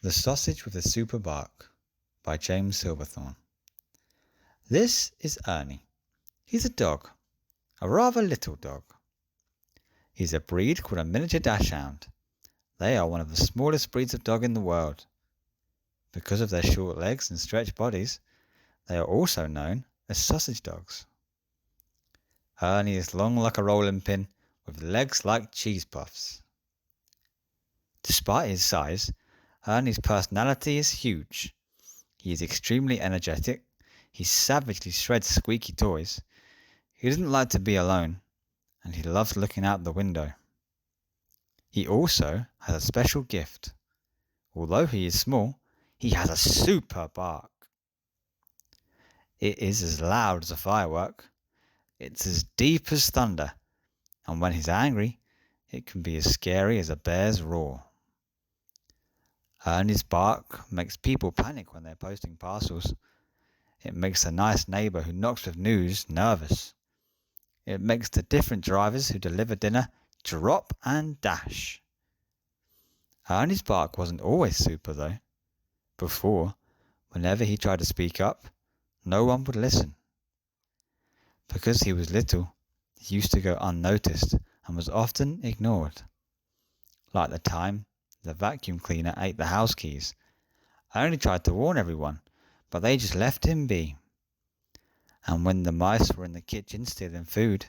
The Sausage with the Super Bark by James Silverthorne. This is Ernie. He's a dog, a rather little dog. He's a breed called a miniature dachshund. They are one of the smallest breeds of dog in the world. Because of their short legs and stretched bodies, they are also known as sausage dogs. Ernie is long like a rolling pin, with legs like cheese puffs. Despite his size, Ernie's personality is huge. He is extremely energetic. He savagely shreds squeaky toys. He doesn't like to be alone, and he loves looking out the window. He also has a special gift. Although he is small, he has a super bark. It is as loud as a firework. It's as deep as thunder, and when he's angry, it can be as scary as a bear's roar. Ernie's bark makes people panic when they're posting parcels. It makes a nice neighbour who knocks with news nervous. It makes the different drivers who deliver dinner drop and dash. Ernie's bark wasn't always super though. Before, whenever he tried to speak up, no one would listen. Because he was little, he used to go unnoticed and was often ignored. Like the time the vacuum cleaner ate the house keys. Ernie tried to warn everyone, but they just left him be. And when the mice were in the kitchen stealing food,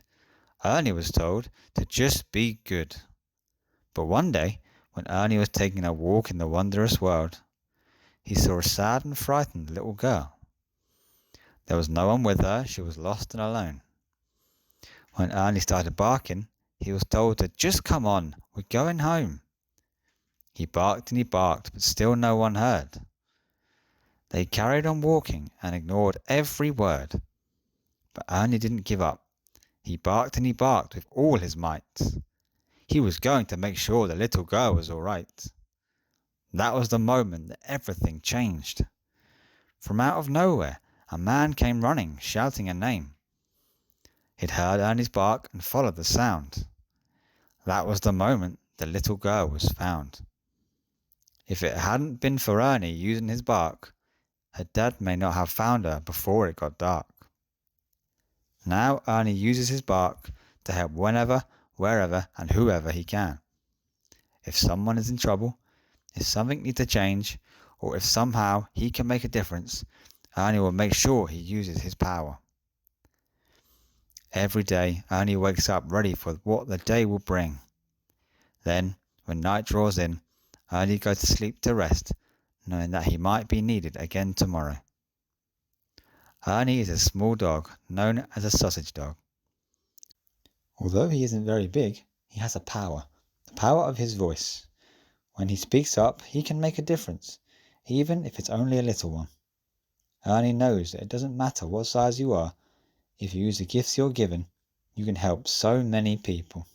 Ernie was told to just be good. But one day, when Ernie was taking a walk in the wondrous world, he saw a sad and frightened little girl. There was no one with her, she was lost and alone. When Ernie started barking, he was told to just come on, we're going home. He barked and he barked, but still no one heard. They carried on walking and ignored every word. But Ernie didn't give up. He barked and he barked with all his might. He was going to make sure the little girl was all right. That was the moment that everything changed. From out of nowhere, a man came running, shouting a name. He'd heard Ernie's bark and followed the sound. That was the moment the little girl was found. If it hadn't been for Ernie using his bark, her dad may not have found her before it got dark. Now Ernie uses his bark to help whenever, wherever and whoever he can. If someone is in trouble, if something needs to change, or if somehow he can make a difference, Ernie will make sure he uses his power. Every day Ernie wakes up ready for what the day will bring. Then, when night draws in, Ernie goes to sleep to rest, knowing that he might be needed again tomorrow. Ernie is a small dog, known as a sausage dog. Although he isn't very big, he has a power, the power of his voice. When he speaks up, he can make a difference, even if it's only a little one. Ernie knows that it doesn't matter what size you are, if you use the gifts you're given, you can help so many people.